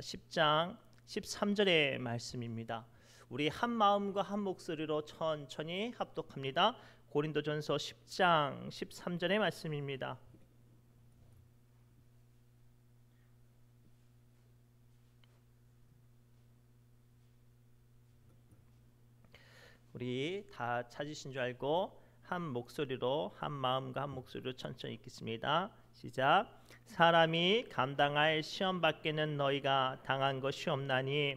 10장 13절의 말씀입니다. 우리 한 마음과 한 목소리로 천천히 합독합니다. 고린도전서 10장 13절의 말씀입니다. 우리 다 찾으신 줄 알고 한 목소리로, 한 마음과 한 목소리로 천천히 읽겠습니다. 시작. 사람이 감당할 시험 밖에는 너희가 당한 것이 없나니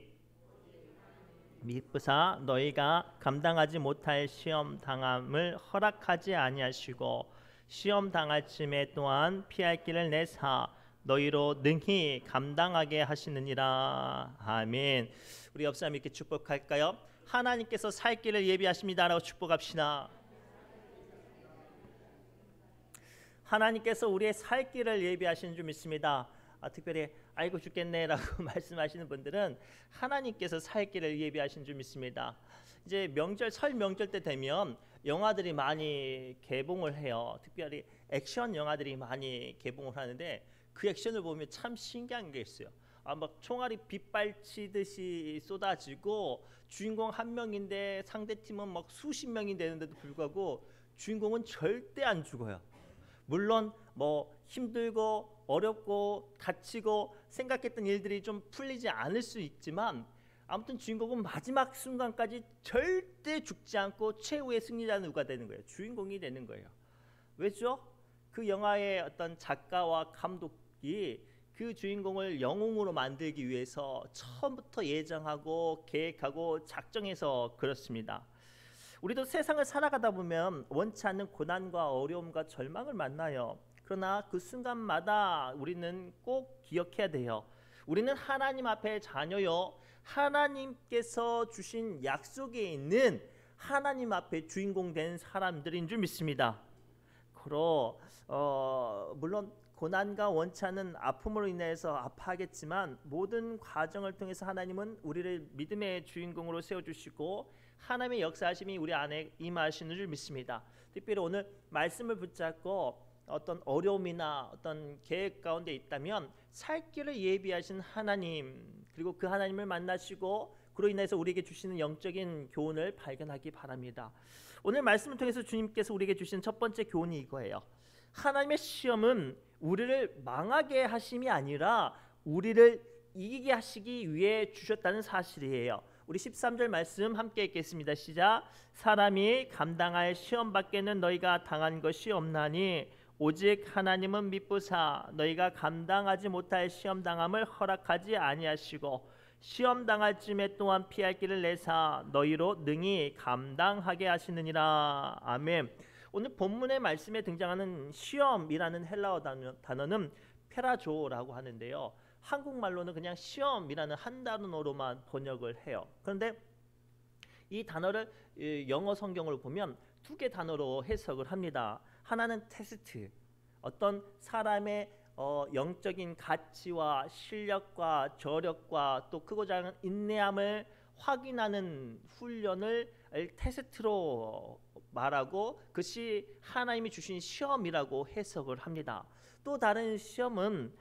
미쁘사 너희가 감당하지 못할 시험 당함을 허락하지 아니하시고 시험 당할 쯤에 또한 피할 길을 내사 너희로 능히 감당하게 하시느니라. 아멘. 우리 옆 사람 이렇게 축복할까요? 하나님께서 살 길을 예비하십니다라고 축복합시다. 하나님께서 우리의 살 길을 예비하시는 줄 믿습니다. 특별히 아이고 죽겠네라고 말씀하시는 분들은 하나님께서 살 길을 예비하신 줄 믿습니다. 이제 명절, 설 명절 때 되면 영화들이 많이 개봉을 해요. 특별히 액션 영화들이 많이 개봉을 하는데 그 액션을 보면 참 신기한 게 있어요. 막 총알이 빗발치듯이 쏟아지고 주인공 한 명인데 상대팀은 막 수십 명이 되는데도 불구하고 주인공은 절대 안 죽어요. 물론 뭐 힘들고 어렵고 다치고 생각했던 일들이 좀 풀리지 않을 수 있지만 아무튼 주인공은 마지막 순간까지 절대 죽지 않고 최후의 승리자 누가 되는 거예요? 주인공이 되는 거예요. 왜죠? 그 영화의 어떤 작가와 감독이 그 주인공을 영웅으로 만들기 위해서 처음부터 예정하고 계획하고 작정해서 그렇습니다. 우리도 세상을 살아가다 보면 원치 않는 고난과 어려움과 절망을 만나요. 그러나 그 순간마다 우리는 꼭 기억해야 돼요. 우리는 하나님 앞에 자녀요. 하나님께서 주신 약속에 있는 하나님 앞에 주인공 된 사람들인 줄 믿습니다. 물론 고난과 원치 않는 아픔으로 인해서 아파하겠지만 모든 과정을 통해서 하나님은 우리를 믿음의 주인공으로 세워주시고 하나님의 역사하심이 우리 안에 임하시는 줄 믿습니다. 특별히 오늘 말씀을 붙잡고 어떤 어려움이나 어떤 계획 가운데 있다면 살 길을 예비하신 하나님, 그리고 그 하나님을 만나시고 그로 인해서 우리에게 주시는 영적인 교훈을 발견하기 바랍니다. 오늘 말씀을 통해서 주님께서 우리에게 주신 첫 번째 교훈이 이거예요. 하나님의 시험은 우리를 망하게 하심이 아니라 우리를 이기게 하시기 위해 주셨다는 사실이에요. 우리 13절 말씀 함께 읽겠습니다. 시작. 사람이 감당할 시험 밖에는 너희가 당한 것이 없나니 오직 하나님은 미쁘사 너희가 감당하지 못할 시험 당함을 허락하지 아니하시고 시험 당할 쯤에 또한 피할 길을 내사 너희로 능히 감당하게 하시느니라. 아멘. 오늘 본문의 말씀에 등장하는 시험이라는 헬라어 단어는 페라조라고 하는데요. 한국말로는 그냥 시험이라는 한 단어로만 번역을 해요. 그런데 이 단어를 영어 성경으로 보면 두 개 단어로 해석을 합니다. 하나는 테스트, 어떤 사람의 영적인 가치와 실력과 저력과 또 크고자 하는 인내함을 확인하는 훈련을 테스트로 말하고 그것이 하나님이 주신 시험이라고 해석을 합니다. 또 다른 시험은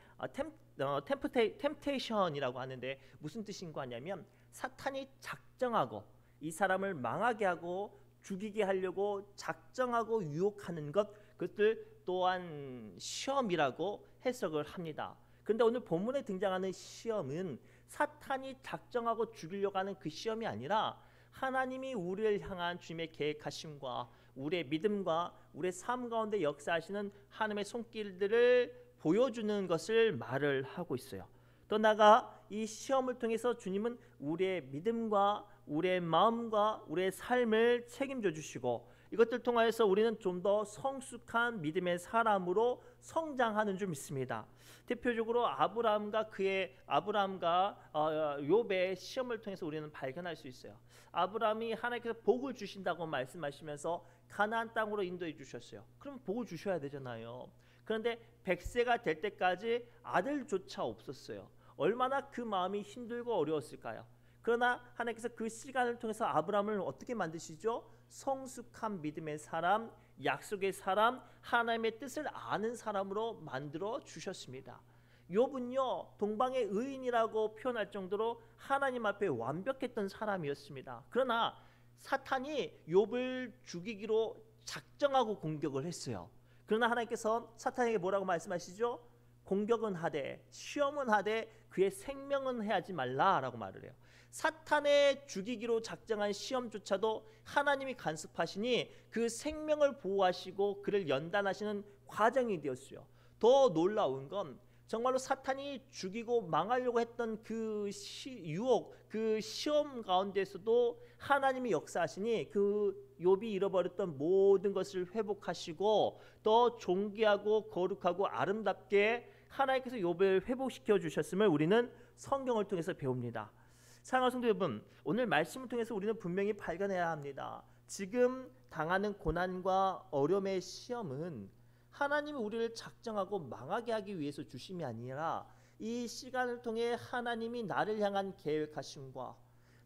템프테이션이라고 하는데 무슨 뜻인가 하냐면 사탄이 작정하고 이 사람을 망하게 하고 죽이게 하려고 작정하고 유혹하는 것, 그것들 또한 시험이라고 해석을 합니다. 그런데 오늘 본문에 등장하는 시험은 사탄이 작정하고 죽이려고 하는 그 시험이 아니라 하나님이 우리를 향한 주님의 계획하심과 우리의 믿음과 우리의 삶 가운데 역사하시는 하나님의 손길들을 보여주는 것을 말을 하고 있어요. 또 나아가 이 시험을 통해서 주님은 우리의 믿음과 우리의 마음과 우리의 삶을 책임져 주시고 이것들 통하여서 우리는 좀 더 성숙한 믿음의 사람으로 성장하는 줄 믿습니다. 대표적으로 아브라함과 욥의 시험을 통해서 우리는 발견할 수 있어요. 아브라함이 하나님께서 복을 주신다고 말씀하시면서 가나안 땅으로 인도해 주셨어요. 그럼 복을 주셔야 되잖아요. 그런데 100세가 될 때까지 아들조차 없었어요. 얼마나 그 마음이 힘들고 어려웠을까요? 그러나 하나님께서 그 시간을 통해서 아브라함을 어떻게 만드시죠? 성숙한 믿음의 사람, 약속의 사람, 하나님의 뜻을 아는 사람으로 만들어 주셨습니다. 욥은요 동방의 의인이라고 표현할 정도로 하나님 앞에 완벽했던 사람이었습니다. 그러나 사탄이 욥을 죽이기로 작정하고 공격을 했어요. 그러나 하나님께서 사탄에게 뭐라고 말씀하시죠? 공격은 하되 시험은 하되 그의 생명은 해하지 말라라고 말을 해요. 사탄의 죽이기로 작정한 시험조차도 하나님이 간섭하시니 그 생명을 보호하시고 그를 연단하시는 과정이 되었어요. 더 놀라운 건 정말로 사탄이 죽이고 망하려고 했던 그 유혹, 그 시험 가운데서도 하나님이 역사하시니 그 욥이 잃어버렸던 모든 것을 회복하시고 더 존귀하고 거룩하고 아름답게 하나님께서 욥을 회복시켜 주셨음을 우리는 성경을 통해서 배웁니다. 사랑하는 성도 여러분, 오늘 말씀을 통해서 우리는 분명히 발견해야 합니다. 지금 당하는 고난과 어려움의 시험은 하나님이 우리를 작정하고 망하게 하기 위해서 주심이 아니라 이 시간을 통해 하나님이 나를 향한 계획하심과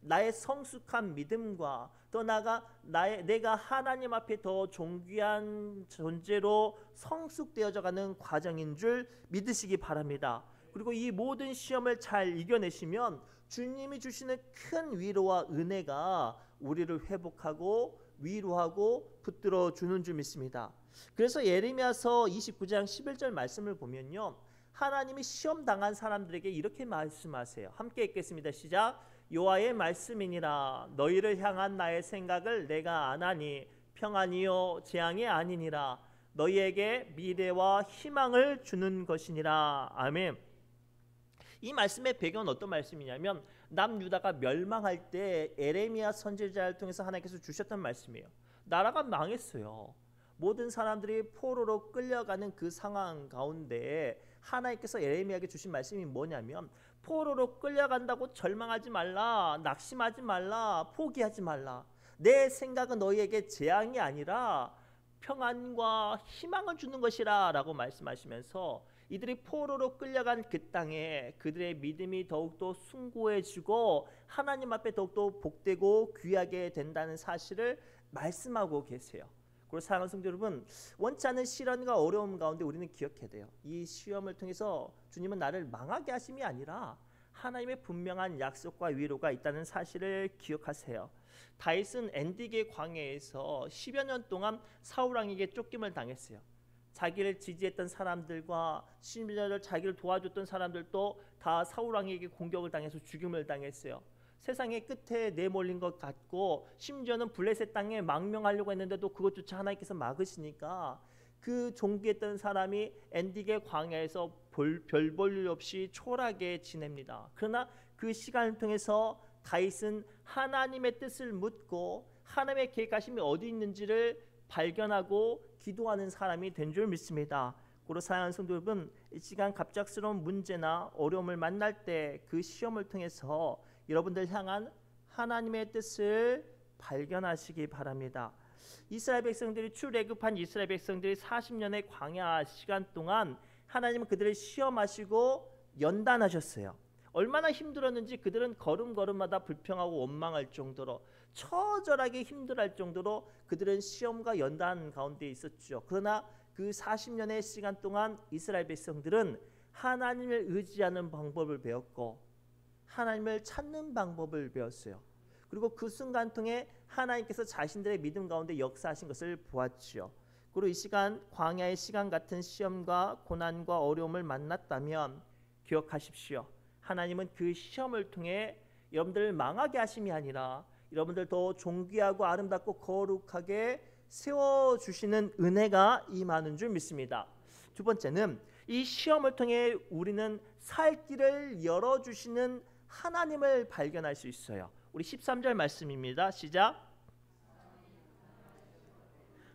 나의 성숙한 믿음과 더 나아가 내가 하나님 앞에 더 존귀한 존재로 성숙되어져가는 과정인 줄 믿으시기 바랍니다. 그리고 이 모든 시험을 잘 이겨내시면 주님이 주시는 큰 위로와 은혜가 우리를 회복하고 위로하고 붙들어 주는 줄 믿습니다. 그래서 예레미야서 29장 11절 말씀을 보면요, 하나님이 시험 당한 사람들에게 이렇게 말씀하세요. 함께 읽겠습니다. 시작. 여호와의 말씀이니라. 너희를 향한 나의 생각을 내가 아나니 평안이요 재앙이 아니니라. 너희에게 미래와 희망을 주는 것이니라. 아멘. 이 말씀의 배경은 어떤 말씀이냐면 남유다가 멸망할 때 에레미야 선지자를 통해서 하나님께서 주셨던 말씀이에요. 나라가 망했어요. 모든 사람들이 포로로 끌려가는 그 상황 가운데 하나님께서 에레미야에게 주신 말씀이 뭐냐면 포로로 끌려간다고 절망하지 말라, 낙심하지 말라, 포기하지 말라. 내 생각은 너희에게 재앙이 아니라 평안과 희망을 주는 것이라 라고 말씀하시면서 이들이 포로로 끌려간 그 땅에 그들의 믿음이 더욱더 숭고해지고 하나님 앞에 더욱더 복되고 귀하게 된다는 사실을 말씀하고 계세요. 그리고 사랑하는 성도 여러분, 원치 않은 시련과 어려움 가운데 우리는 기억해야 돼요. 이 시험을 통해서 주님은 나를 망하게 하심이 아니라 하나님의 분명한 약속과 위로가 있다는 사실을 기억하세요. 다윗은 엔디게 광야에서 10여 년 동안 사울왕에게 쫓김을 당했어요. 자기를 지지했던 사람들과 심지어 자기를 도와줬던 사람들도 다 사울왕에게 공격을 당해서 죽임을 당했어요. 세상의 끝에 내몰린 것 같고 심지어는 블레셋 땅에 망명하려고 했는데도 그것조차 하나님께서 막으시니까 그 존귀했던 사람이 엔디게 광야에서 별 볼 일 없이 초라하게 지냅니다. 그러나 그 시간을 통해서 다윗은 하나님의 뜻을 묻고 하나님의 계획하심이 어디 있는지를 발견하고 기도하는 사람이 된 줄 믿습니다. 고로 사랑하는 성도 여러분, 이 시간 갑작스러운 문제나 어려움을 만날 때 그 시험을 통해서 여러분들 향한 하나님의 뜻을 발견하시기 바랍니다. 이스라엘 백성들이 출애굽한 이스라엘 백성들이 40년의 광야 시간 동안 하나님은 그들을 시험하시고 연단하셨어요. 얼마나 힘들었는지 그들은 걸음걸음마다 불평하고 원망할 정도로 처절하게 힘들어할 정도로 그들은 시험과 연단 가운데 있었죠. 그러나 그 40년의 시간 동안 이스라엘 백성들은 하나님을 의지하는 방법을 배웠고 하나님을 찾는 방법을 배웠어요. 그리고 그 순간 통해 하나님께서 자신들의 믿음 가운데 역사하신 것을 보았지요. 그리고 이 시간 광야의 시간 같은 시험과 고난과 어려움을 만났다면 기억하십시오. 하나님은 그 시험을 통해 여러분들을 망하게 하심이 아니라 여러분들 더 존귀하고 아름답고 거룩하게 세워주시는 은혜가 임하는 줄 믿습니다. 두 번째는 이 시험을 통해 우리는 살 길을 열어주시는 하나님을 발견할 수 있어요. 우리 13절 말씀입니다. 시작.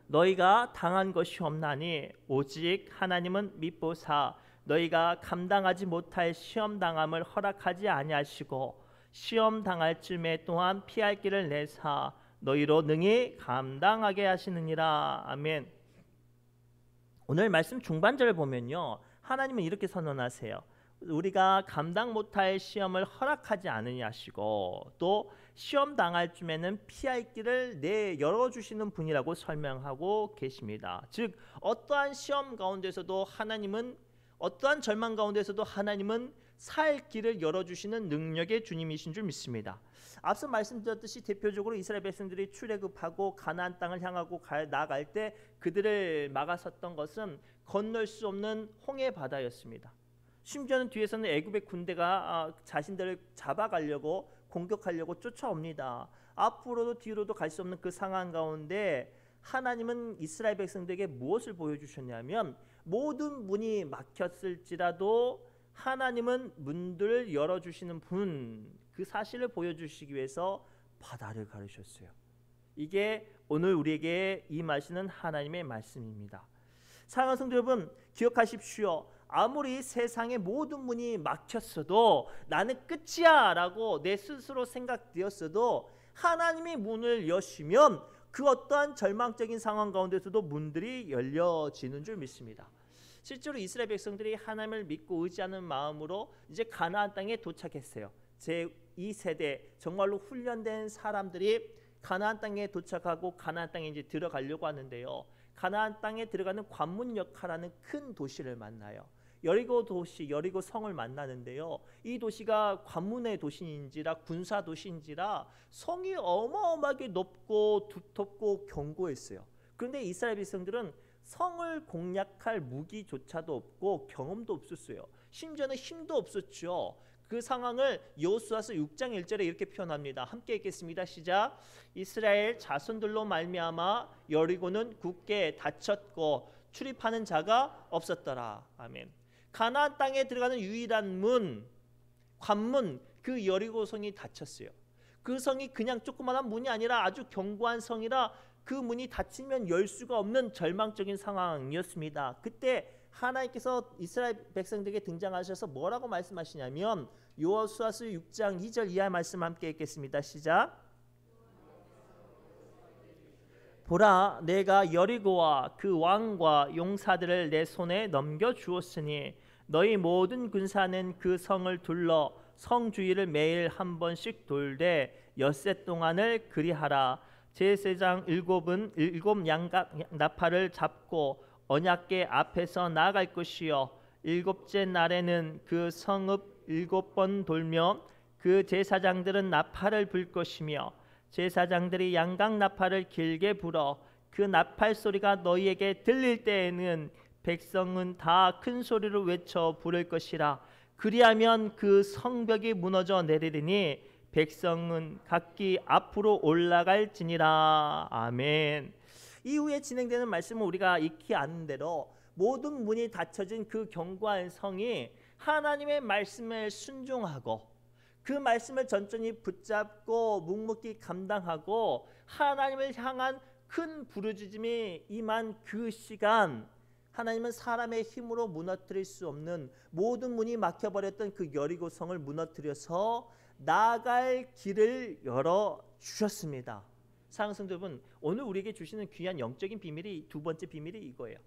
너희가 당한 것이 없나니 오직 하나님은 미보사 너희가 감당하지 못할 시험 당함을 허락하지 아니하시고 시험 당할 쯤에 또한 피할 길을 내사 너희로 능히 감당하게 하시느니라. 아멘. 오늘 말씀 중반절을 보면요, 하나님은 이렇게 선언하세요. 우리가 감당 못할 시험을 허락하지 않으냐시고 또 시험 당할 쯤에는 피할 길을 열어주시는 분이라고 설명하고 계십니다. 즉 어떠한 시험 가운데서도 하나님은 어떠한 절망 가운데서도 하나님은 살 길을 열어주시는 능력의 주님이신 줄 믿습니다. 앞서 말씀드렸듯이 대표적으로 이스라엘 백성들이 출애굽하고 가나안 땅을 향하고 나아갈 때 그들을 막아섰던 것은 건널 수 없는 홍해 바다였습니다. 심지어는 뒤에서는 애굽의 군대가 자신들을 잡아가려고 공격하려고 쫓아옵니다. 앞으로도 뒤로도 갈 수 없는 그 상황 가운데 하나님은 이스라엘 백성들에게 무엇을 보여주셨냐면 모든 문이 막혔을지라도 하나님은 문들을 열어주시는 분, 그 사실을 보여주시기 위해서 바다를 가르셨어요. 이게 오늘 우리에게 임하시는 하나님의 말씀입니다. 사랑하는 성도 여러분, 기억하십시오. 아무리 세상의 모든 문이 막혔어도 나는 끝이야 라고 내 스스로 생각되었어도 하나님이 문을 여시면 그 어떠한 절망적인 상황 가운데서도 문들이 열려지는 줄 믿습니다. 실제로 이스라엘 백성들이 하나님을 믿고 의지하는 마음으로 이제 가나안 땅에 도착했어요. 제2세대 정말로 훈련된 사람들이 가나안 땅에 도착하고 가나안 땅에 이제 들어가려고 하는데요. 가나안 땅에 들어가는 관문 역할하는 큰 도시를 만나요. 여리고 도시, 여리고 성을 만나는데요. 이 도시가 관문의 도시인지라 군사 도시인지라 성이 어마어마하게 높고 두텁고 견고했어요. 그런데 이스라엘 백성들은 성을 공략할 무기조차도 없고 경험도 없었어요. 심지어는 힘도 없었죠. 그 상황을 여호수아서 6장 1절에 이렇게 표현합니다. 함께 읽겠습니다. 시작. 이스라엘 자손들로 말미암아 여리고는 굳게 닫혔고 출입하는 자가 없었더라. 아멘. 가나안 땅에 들어가는 유일한 문, 관문, 그 여리고성이 닫혔어요. 그 성이 그냥 조그마한 문이 아니라 아주 견고한 성이라 그 문이 닫히면 열 수가 없는 절망적인 상황이었습니다. 그때 하나님께서 이스라엘 백성들에게 등장하셔서 뭐라고 말씀하시냐면 여호수아서 6장 2절 이하 말씀 함께 읽겠습니다. 시작. 보라, 내가 여리고와 그 왕과 용사들을 내 손에 넘겨주었으니 너희 모든 군사는 그 성을 둘러 성 주위를 매일 한 번씩 돌되 엿새 동안을 그리하라. 제사장 일곱 양각 나팔을 잡고 언약궤 앞에서 나아갈 것이요 일곱째 날에는 그 성읍 7번 돌며 그 제사장들은 나팔을 불 것이며 제사장들이 양각 나팔을 길게 불어 그 나팔 소리가 너희에게 들릴 때에는 백성은 다 큰 소리로 외쳐 부를 것이라. 그리하면 그 성벽이 무너져 내리리니 백성은 각기 앞으로 올라갈지니라. 아멘. 이후에 진행되는 말씀은 우리가 익히 아는 대로 모든 문이 닫혀진 그 견고한 성이 하나님의 말씀에 순종하고 그 말씀을 전전히 붙잡고 묵묵히 감당하고 하나님을 향한 큰 부르짖음이 임한 그 시간, 하나님은 사람의 힘으로 무너뜨릴 수 없는 모든 문이 막혀버렸던 그 여리고성을 무너뜨려서 나아갈 길을 열어주셨습니다. 사랑하는 성도 여러분, 오늘 우리에게 주시는 귀한 영적인 비밀이 두 번째 비밀이 이거예요.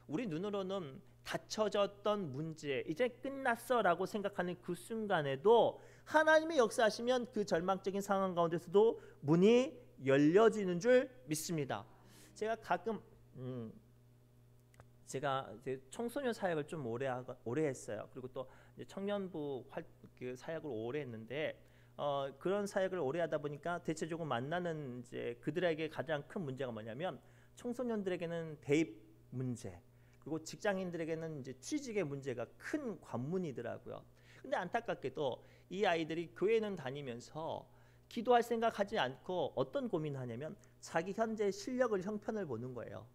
우리 눈으로는 닫혀졌던 문제, 이제 끝났어 라고 생각하는 그 순간에도 하나님의 역사하시면 그 절망적인 상황 가운데서도 문이 열려지는 줄 믿습니다. 제가 가끔 제가 이제 청소년 사역을 좀 오래 했어요. 그리고 또 이제 청년부 그 사역을 오래 했는데 그런 사역을 오래 하다 보니까 대체적으로 만나는 이제 그들에게 가장 큰 문제가 뭐냐면 청소년들에게는 대입 문제, 그리고 직장인들에게는 이제 취직의 문제가 큰 관문이더라고요. 근데 안타깝게도 이 아이들이 교회는 다니면서 기도할 생각하지 않고 어떤 고민을 하냐면 자기 현재 실력을 형편을 보는 거예요.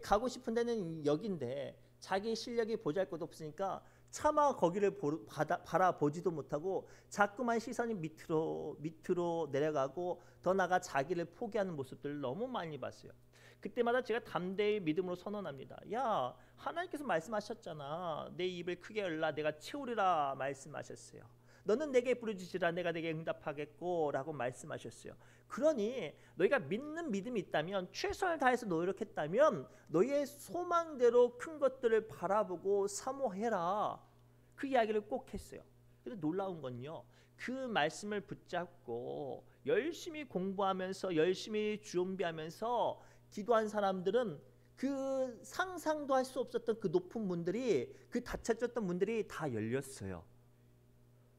가고 싶은 데는 여긴데 자기 실력이 보잘것 없으니까 차마 거기를 바라보지도 못하고 자꾸만 시선이 밑으로 내려가고 더 나아가 자기를 포기하는 모습들을 너무 많이 봤어요. 그때마다 제가 담대히 믿음으로 선언합니다. 야, 하나님께서 말씀하셨잖아. 내 입을 크게 열라 내가 채우리라 말씀하셨어요. 너는 내게 부르짖으라 내가 내게 응답하겠고 라고 말씀하셨어요. 그러니 너희가 믿는 믿음이 있다면, 최선을 다해서 노력했다면 너희의 소망대로 큰 것들을 바라보고 사모해라. 그 이야기를 꼭 했어요. 근데 놀라운 건요, 그 말씀을 붙잡고 열심히 공부하면서 열심히 준비하면서 기도한 사람들은 그 상상도 할 수 없었던 그 높은 문들이, 그 닫혀졌던 문들이 다 열렸어요.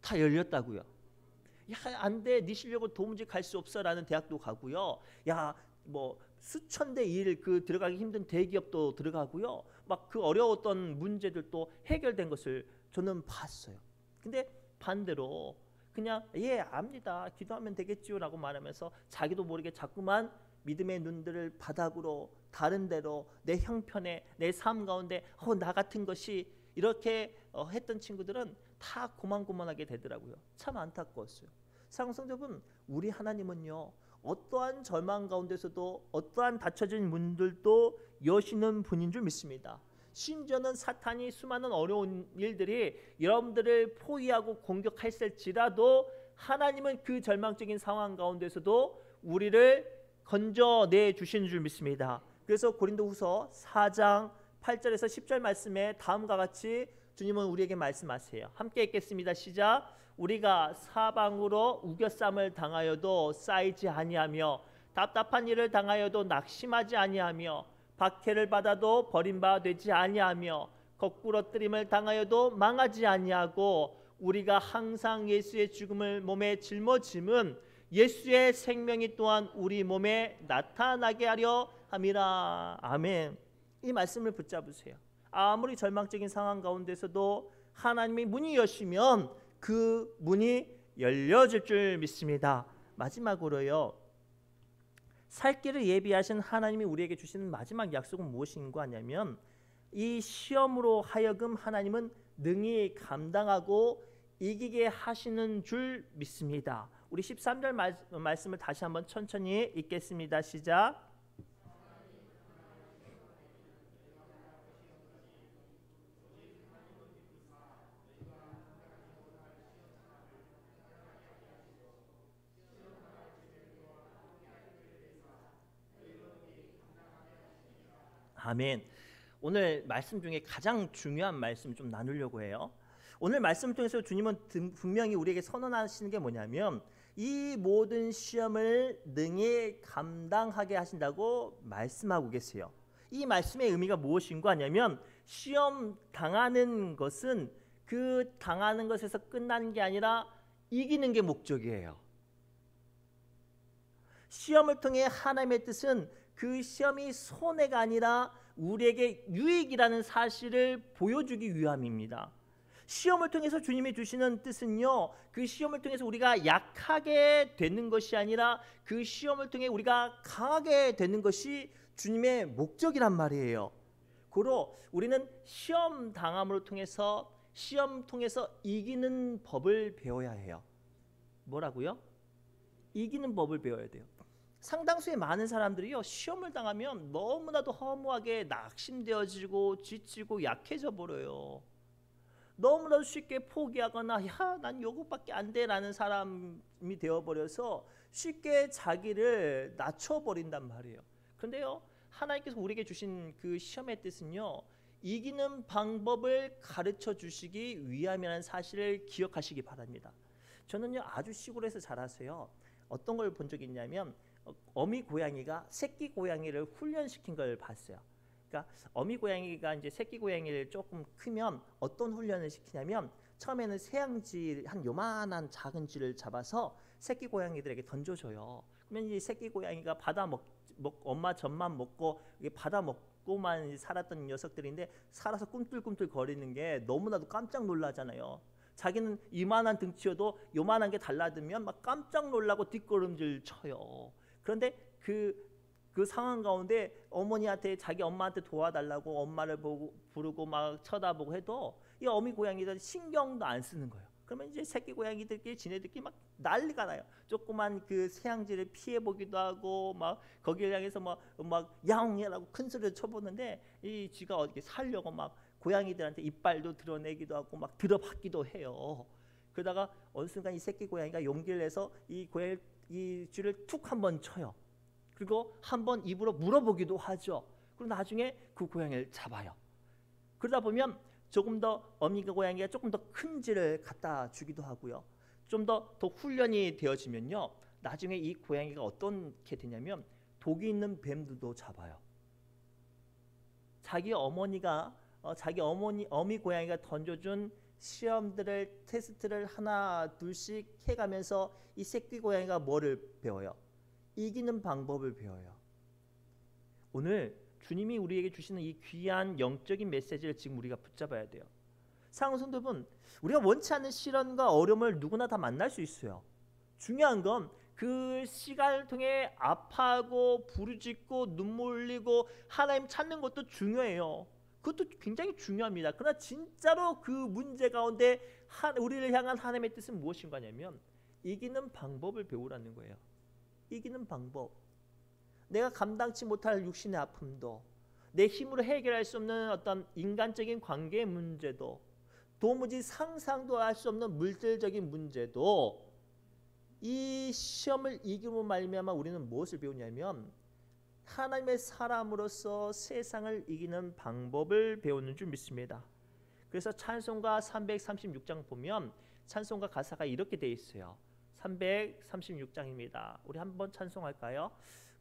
다 열렸다고요. 야, 안 돼. 네 실력으로 도무지 갈 수 없어라는 대학도 가고요. 야, 뭐 수천 대 일 그 들어가기 힘든 대기업도 들어가고요. 막 그 어려웠던 문제들도 해결된 것을 저는 봤어요. 근데 반대로 그냥 예, 압니다. 기도하면 되겠지요라고 말하면서 자기도 모르게 자꾸만 믿음의 눈들을 바닥으로, 다른 데로, 내 형편에, 내 삶 가운데 나 같은 것이 이렇게 했던 친구들은 다 고만고만하게 되더라고요. 참 안타까웠어요. 사랑성도분, 우리 하나님은요, 어떠한 절망 가운데서도 어떠한 닫혀진 문들도 여시는 분인 줄 믿습니다. 심지어는 사탄이 수많은 어려운 일들이 여러분들을 포위하고 공격했을지라도 하나님은 그 절망적인 상황 가운데서도 우리를 건져내 주시는 줄 믿습니다. 그래서 고린도후서 4장 8절에서 10절 말씀에 다음과 같이 주님은 우리에게 말씀하세요. 함께 읽겠습니다. 시작. 우리가 사방으로 우겨쌈을 당하여도 쌓이지 아니하며 답답한 일을 당하여도 낙심하지 아니하며 박해를 받아도 버림받지 아니하며 거꾸러뜨림을 당하여도 망하지 아니하고 우리가 항상 예수의 죽음을 몸에 짊어짐은 예수의 생명이 또한 우리 몸에 나타나게 하려 함이라. 아멘. 이 말씀을 붙잡으세요. 아무리 절망적인 상황 가운데서도 하나님의 문이 여시면 그 문이 열려질 줄 믿습니다. 마지막으로요, 살 길을 예비하신 하나님이 우리에게 주시는 마지막 약속은 무엇인가 하냐면, 이 시험으로 하여금 하나님은 능히 감당하고 이기게 하시는 줄 믿습니다. 우리 13절 말씀을 다시 한번 천천히 읽겠습니다. 시작. 아멘. 오늘 말씀 중에 가장 중요한 말씀 좀 나누려고 해요. 오늘 말씀을 통해서 주님은 분명히 우리에게 선언하시는 게 뭐냐면, 이 모든 시험을 능히 감당하게 하신다고 말씀하고 계세요. 이 말씀의 의미가 무엇인가 하냐면, 시험 당하는 것은 그 당하는 것에서 끝나는 게 아니라 이기는 게 목적이에요. 시험을 통해 하나님의 뜻은 그 시험이 손해가 아니라 우리에게 유익이라는 사실을 보여주기 위함입니다. 시험을 통해서 주님이 주시는 뜻은요, 그 시험을 통해서 우리가 약하게 되는 것이 아니라 그 시험을 통해 우리가 강하게 되는 것이 주님의 목적이란 말이에요. 고로 우리는 시험 당함으로 통해서, 시험 통해서 이기는 법을 배워야 해요. 뭐라고요? 이기는 법을 배워야 돼요. 상당수의 많은 사람들이요, 시험을 당하면 너무나도 허무하게 낙심되어지고 지치고 약해져 버려요. 너무나도 쉽게 포기하거나 야, 난 요것밖에 안 돼라는 사람이 되어버려서 쉽게 자기를 낮춰버린단 말이에요. 그런데요, 하나님께서 우리에게 주신 그 시험의 뜻은요, 이기는 방법을 가르쳐 주시기 위함이라는 사실을 기억하시기 바랍니다. 저는요, 아주 시골에서 자라서요, 어떤 걸 본 적이 있냐면, 어미 고양이가 새끼 고양이를 훈련시킨 걸 봤어요. 그러니까 어미 고양이가 이제 새끼 고양이를 조금 크면 어떤 훈련을 시키냐면, 처음에는 새양지 한 요만한 작은 쥐를 잡아서 새끼 고양이들에게 던져줘요. 그러면 이 새끼 고양이가 엄마 젖만 먹고 받아 먹고만 살았던 녀석들인데, 살아서 꿈틀꿈틀 거리는 게 너무나도 깜짝 놀라잖아요. 자기는 이만한 등치여도 요만한 게 달라들면 막 깜짝 놀라고 뒷걸음질 쳐요. 그런데 그 상황 가운데 어머니한테, 자기 엄마한테 도와달라고 엄마를 부르고 막 쳐다보고 해도 이 어미 고양이들 신경도 안 쓰는 거예요. 그러면 이제 새끼 고양이들끼리 지네들끼리 막 난리가 나요. 조그만 그 새양지를 피해 보기도 하고 막 거기를 향해서 막 야옹이라고 큰 소리를 쳐보는데, 이 쥐가 어떻게 살려고 막 고양이들한테 이빨도 드러내기도 하고 막 들어받기도 해요. 그러다가 어느 순간 이 새끼 고양이가 용기를 내서 이 쥐를 툭 한번 쳐요. 그리고 한번 입으로 물어보기도 하죠. 그리고 나중에 그 고양이를 잡아요. 그러다 보면 조금 더 어미 고양이가 조금 더 큰 쥐를 갖다 주기도 하고요. 좀 더 훈련이 되어지면요, 나중에 이 고양이가 어떻게 되냐면 독이 있는 뱀들도 잡아요. 자기 어미 고양이가 던져준 시험들을 테스트를 하나 둘씩 해가면서 이 새끼 고양이가 뭐를 배워요? 이기는 방법을 배워요. 오늘 주님이 우리에게 주시는 이 귀한 영적인 메시지를 지금 우리가 붙잡아야 돼요. 사랑하는 성도분, 우리가 원치 않는 시련과 어려움을 누구나 다 만날 수 있어요. 중요한 건 그 시간을 통해 아파하고 부르짖고 눈물 흘리고 하나님 찾는 것도 중요해요. 그것도 굉장히 중요합니다. 그러나 진짜로 그 문제 가운데 우리를 향한 하나님의 뜻은 무엇인가냐면 이기는 방법을 배우라는 거예요. 이기는 방법. 내가 감당치 못할 육신의 아픔도, 내 힘으로 해결할 수 없는 어떤 인간적인 관계의 문제도, 도무지 상상도 할 수 없는 물질적인 문제도 이 시험을 이기고 말미암아 우리는 무엇을 배우냐면 하나님의 사람으로서 세상을 이기는 방법을 배우는 줄 믿습니다. 그래서 찬송가 336장 보면 찬송가 가사가 이렇게 돼 있어요. 336장입니다. 우리 한번 찬송할까요?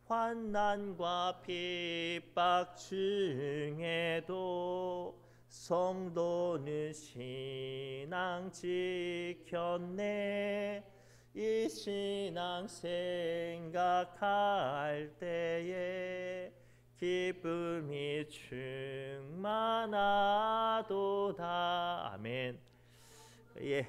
환난과 핍박 중에도 성도는 신앙 지켰네. 이 신앙 생각할 때에 기쁨이 충만하도다. 아멘. 예,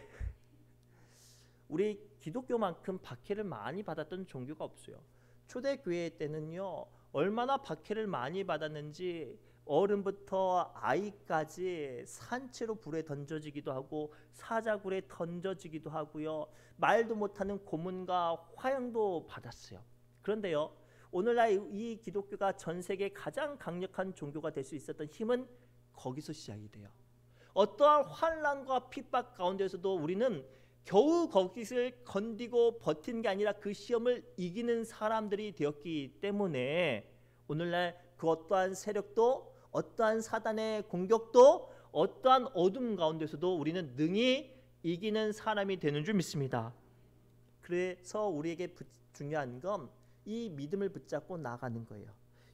우리 기독교만큼 박해를 많이 받았던 종교가 없어요. 초대교회 때는요, 얼마나 박해를 많이 받았는지 어른부터 아이까지 산채로 불에 던져지기도 하고 사자굴에 던져지기도 하고요, 말도 못하는 고문과 화형도 받았어요. 그런데요, 오늘날 이 기독교가 전 세계 가장 강력한 종교가 될 수 있었던 힘은 거기서 시작이 돼요. 어떠한 환난과 핍박 가운데서도 우리는 겨우 거기를 건디고 버틴 게 아니라 그 시험을 이기는 사람들이 되었기 때문에 오늘날 그 어떠한 세력도, 어떠한 사단의 공격도, 어떠한 어둠 가운데서도 우리는 능히 이기는 사람이 되는 줄 믿습니다. 그래서 우리에게 중요한 건 이 믿음을 붙잡고 나가는 거예요.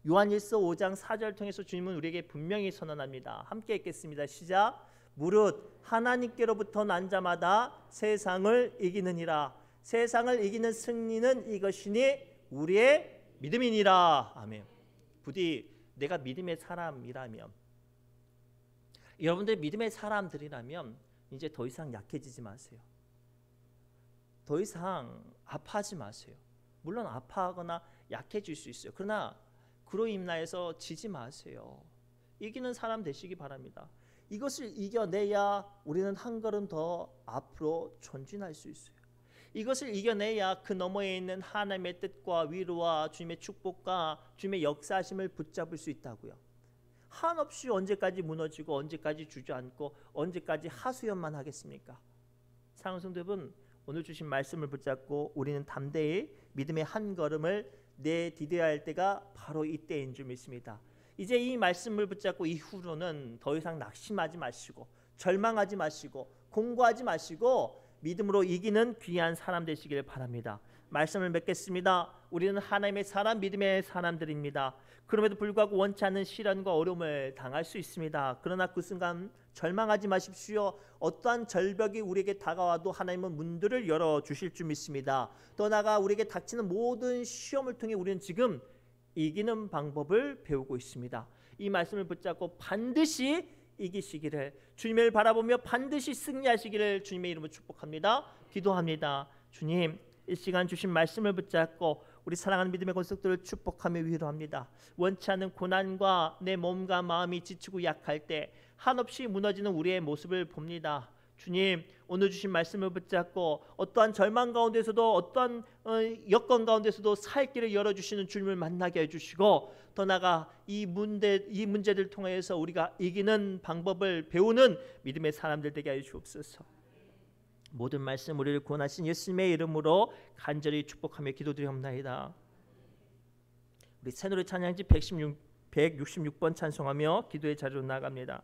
요한일서 5장 4절 통해서 주님은 우리에게 분명히 선언합니다. 함께 읽겠습니다. 시작. 무릇 하나님께로부터 난 자마다 세상을 이기느니라. 세상을 이기는 승리는 이것이니 우리의 믿음이니라. 아멘. 부디 내가 믿음의 사람이라면, 여러분들 믿음의 사람들이라면 이제 더 이상 약해지지 마세요. 더 이상 아파하지 마세요. 물론 아파하거나 약해질 수 있어요. 그러나 그로 인하여서 지지 마세요. 이기는 사람 되시기 바랍니다. 이것을 이겨내야 우리는 한 걸음 더 앞으로 전진할 수 있어요. 이것을 이겨내야 그 너머에 있는 하나님의 뜻과 위로와 주님의 축복과 주님의 역사하심을 붙잡을 수 있다고요. 한없이 언제까지 무너지고 언제까지 주저앉고 언제까지 하수연만 하겠습니까? 사랑하는 성도 여러분, 오늘 주신 말씀을 붙잡고 우리는 담대히 믿음의 한 걸음을 내디뎌야 할 때가 바로 이때인 줄 믿습니다. 이제 이 말씀을 붙잡고 이후로는 더 이상 낙심하지 마시고 절망하지 마시고 공고하지 마시고 믿음으로 이기는 귀한 사람 되시길 바랍니다. 말씀을 맺겠습니다. 우리는 하나님의 사람, 믿음의 사람들입니다. 그럼에도 불구하고 원치 않는 시련과 어려움을 당할 수 있습니다. 그러나 그 순간 절망하지 마십시오. 어떠한 절벽이 우리에게 다가와도 하나님은 문들을 열어주실 줄 믿습니다. 더 나아가 우리에게 닥치는 모든 시험을 통해 우리는 지금 이기는 방법을 배우고 있습니다. 이 말씀을 붙잡고 반드시 이기시기를, 주님을 바라보며 반드시 승리하시기를 주님의 이름으로 축복합니다. 기도합니다. 주님, 이 시간 주신 말씀을 붙잡고 우리 사랑하는 믿음의 권속들을 축복하며 위로합니다. 원치 않는 고난과 내 몸과 마음이 지치고 약할 때 한없이 무너지는 우리의 모습을 봅니다. 주님, 오늘 주신 말씀을 붙잡고 어떠한 절망 가운데서도 어떠한 여건 가운데서도 살 길을 열어주시는 주님을 만나게 해주시고, 더 나아가 이 문제들 통해서 우리가 이기는 방법을 배우는 믿음의 사람들 되게 해 주옵소서. 모든 말씀 우리를 구원하신 예수님의 이름으로 간절히 축복하며 기도드리옵나이다. 우리 새노래 찬양지 166번 찬송하며 기도의 자리로 나아갑니다.